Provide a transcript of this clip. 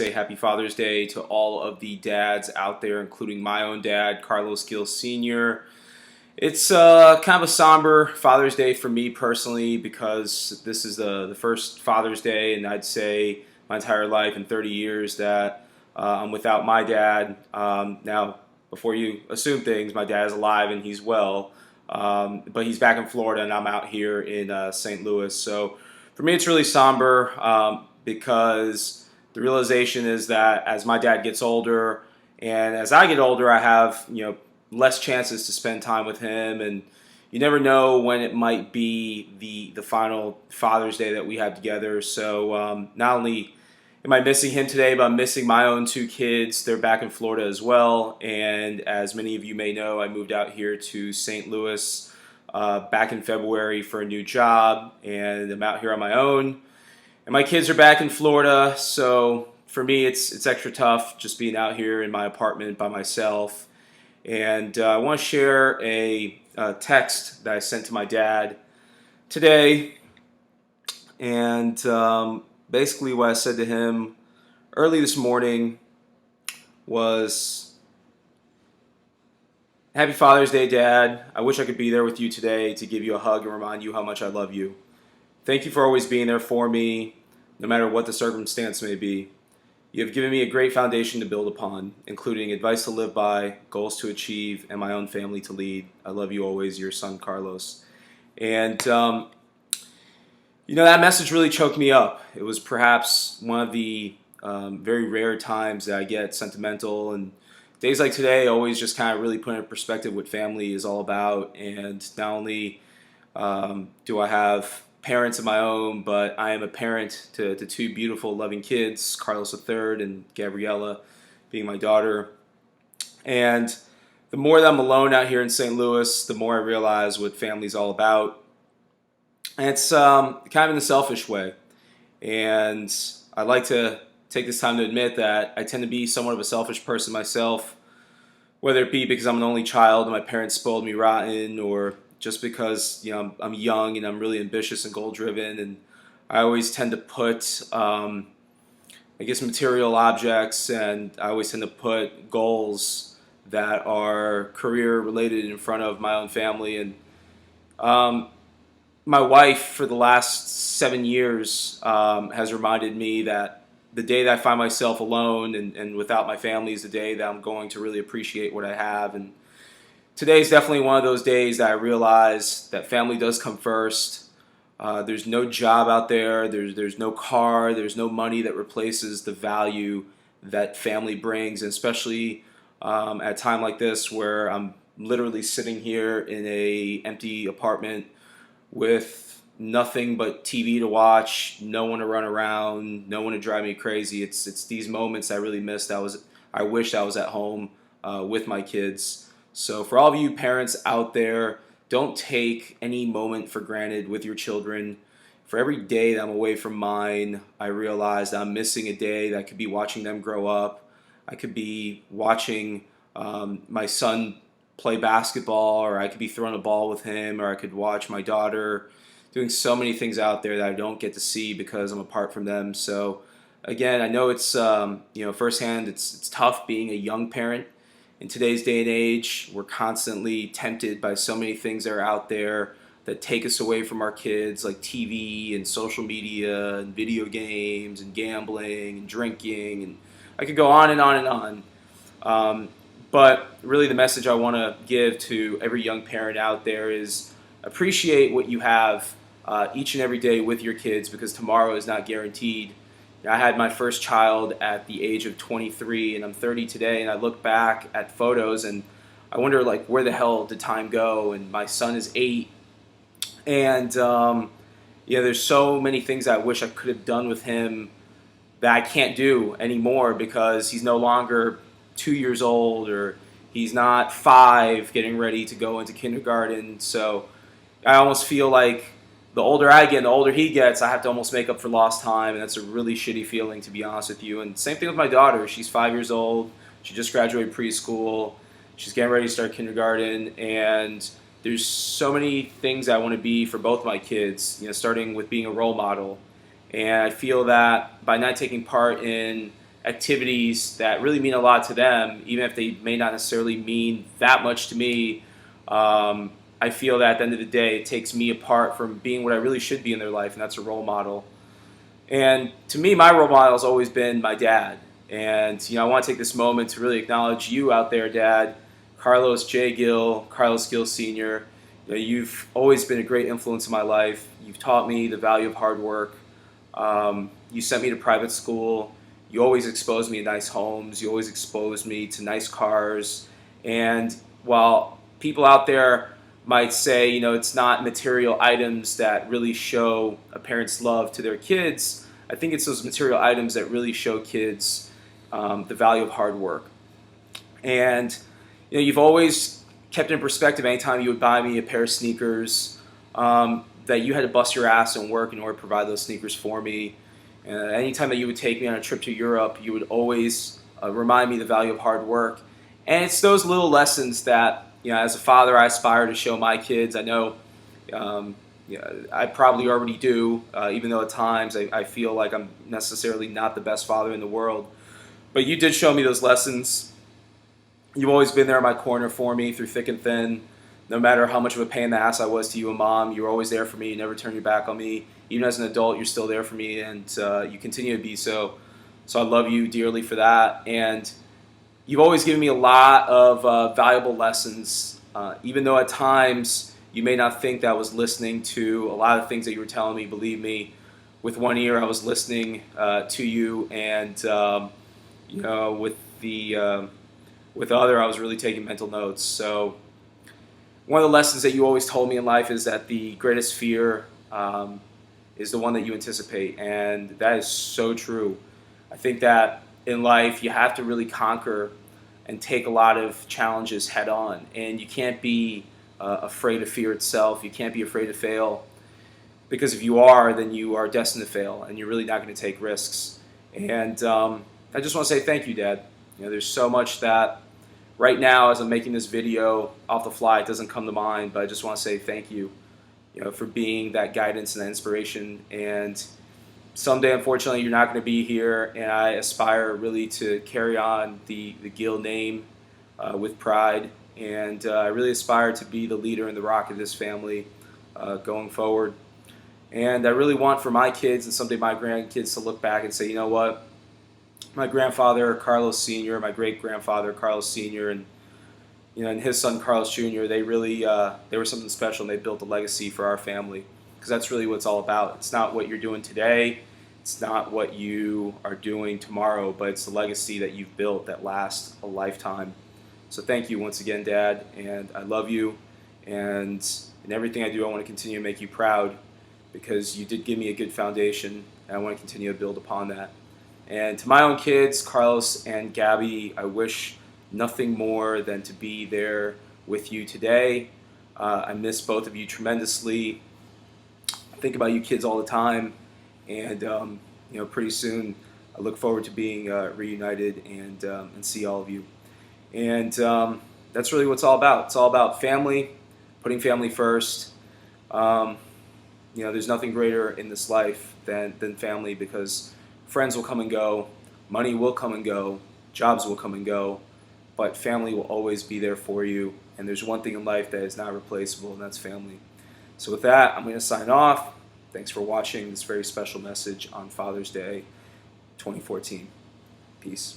Say happy Father's Day to all of the dads out there, including my own dad, Carlos Gil Sr. It's kind of a somber Father's Day for me personally because this is the first Father's Day, and I'd say my entire life in 30 years that I'm without my dad. Now, before you assume things, my dad is alive and he's well, but he's back in Florida and I'm out here in St. Louis. So for me, it's really somber because the realization is that as my dad gets older and as I get older, I have less chances to spend time with him, and you never know when it might be the final Father's Day that we have together. So not only am I missing him today, but I'm missing my own two kids. They're back in Florida as well, and as many of you may know, I moved out here to St. Louis back in February for a new job, and I'm out here on my own. And my kids are back in Florida, so for me it's extra tough just being out here in my apartment by myself. And I want to share a text that I sent to my dad today. And basically what I said to him early this morning was, "Happy Father's Day, Dad. I wish I could be there with you today to give you a hug and remind you how much I love you. Thank you for always being there for me, no matter what the circumstance may be. You have given me a great foundation to build upon, including advice to live by, goals to achieve, and my own family to lead. I love you always, your son, Carlos." And, that message really choked me up. It was perhaps one of the very rare times that I get sentimental, and days like today always just kind of really put in perspective what family is all about. And not only do I have parents of my own, but I am a parent to two beautiful, loving kids, Carlos III and Gabriella being my daughter. And the more that I'm alone out here in St. Louis, the more I realize what family's all about. And it's kind of in a selfish way. And I'd like to take this time to admit that I tend to be somewhat of a selfish person myself, whether it be because I'm an only child and my parents spoiled me rotten, or just because I'm young and I'm really ambitious and goal driven, and I always tend to put material objects, and I always tend to put goals that are career related in front of my own family. And my wife for the last 7 years has reminded me that the day that I find myself alone and without my family is the day that I'm going to really appreciate what I have. And today is definitely one of those days that I realize that family does come first. There's no job out there. There's no car. There's no money that replaces the value that family brings, and especially at a time like this where I'm literally sitting here in a empty apartment with nothing but TV to watch, no one to run around, no one to drive me crazy. It's these moments I really missed. I wish I was at home with my kids. So for all of you parents out there, don't take any moment for granted with your children. For every day that I'm away from mine, I realize that I'm missing a day that I could be watching them grow up. I could be watching my son play basketball, or I could be throwing a ball with him, or I could watch my daughter doing so many things out there that I don't get to see because I'm apart from them. So again, I know it's firsthand, it's tough being a young parent. In today's day and age, we're constantly tempted by so many things that are out there that take us away from our kids, like TV and social media and video games and gambling and drinking, and I could go on and on and on. But really the message I want to give to every young parent out there is appreciate what you have each and every day with your kids, because tomorrow is not guaranteed. I had my first child at the age of 23, and I'm 30 today, and I look back at photos and I wonder, like, where the hell did time go? And my son is 8, and there's so many things I wish I could have done with him that I can't do anymore because he's no longer 2 years old, or he's not 5 getting ready to go into kindergarten. So I almost feel like the older I get and the older he gets, I have to almost make up for lost time, and that's a really shitty feeling, to be honest with you. And same thing with my daughter. She's 5 years old. She just graduated preschool. She's getting ready to start kindergarten, and there's so many things I want to be for both my kids, starting with being a role model. And I feel that by not taking part in activities that really mean a lot to them, even if they may not necessarily mean that much to me. I feel that at the end of the day, it takes me apart from being what I really should be in their life, and that's a role model. And to me, my role model has always been my dad. And I want to take this moment to really acknowledge you out there, Dad, Carlos J. Gil, Carlos Gil Sr. You've always been a great influence in my life. You've taught me the value of hard work. You sent me to private school. You always exposed me to nice homes. You always exposed me to nice cars. And while people out there might say, it's not material items that really show a parent's love to their kids, I think it's those material items that really show kids the value of hard work. And you've always kept in perspective anytime you would buy me a pair of sneakers, that you had to bust your ass and work in order to provide those sneakers for me. Anytime that you would take me on a trip to Europe, you would always remind me the value of hard work. And it's those little lessons that, as a father, I aspire to show my kids. I know I probably already do, even though at times I feel like I'm necessarily not the best father in the world. But you did show me those lessons. You've always been there in my corner for me through thick and thin. No matter how much of a pain in the ass I was to you and Mom, you were always there for me. You never turned your back on me. Even as an adult, you're still there for me, and you continue to be so. So I love you dearly for that. And you've always given me a lot of valuable lessons, even though at times you may not think that I was listening to a lot of things that you were telling me. Believe me, with one ear I was listening to you, and with the other I was really taking mental notes. So one of the lessons that you always told me in life is that the greatest fear is the one that you anticipate, and that is so true. I think that in life you have to really conquer and take a lot of challenges head on, and you can't be afraid of fear itself. You can't be afraid to fail, because if you are, then you are destined to fail, and you're really not going to take risks. And I just want to say thank you, Dad. There's so much that right now, as I'm making this video off the fly, it doesn't come to mind, but I just want to say thank you, for being that guidance and that inspiration. And someday, unfortunately, you're not going to be here, and I aspire really to carry on the Gil name with pride, and I really aspire to be the leader and the rock of this family going forward. And I really want for my kids and someday my grandkids to look back and say, you know what, my grandfather, Carlos Sr., my great-grandfather, Carlos Sr., and his son, Carlos Jr., they really they were something special, and they built a legacy for our family, because that's really what it's all about. It's not what you're doing today. It's not what you are doing tomorrow, but it's the legacy that you've built that lasts a lifetime. So thank you once again, Dad, and I love you, and in everything I do, I want to continue to make you proud, because you did give me a good foundation, and I want to continue to build upon that. And to my own kids, Carlos and Gabby, I wish nothing more than to be there with you today. I miss both of you tremendously. I think about you kids all the time, and pretty soon I look forward to being reunited and see all of you. And that's really what it's all about. It's all about family, putting family first. There's nothing greater in this life than family, because friends will come and go, money will come and go, jobs will come and go, but family will always be there for you. And there's one thing in life that is not replaceable, and that's family. So with that, I'm going to sign off. Thanks for watching this very special message on Father's Day 2014. Peace.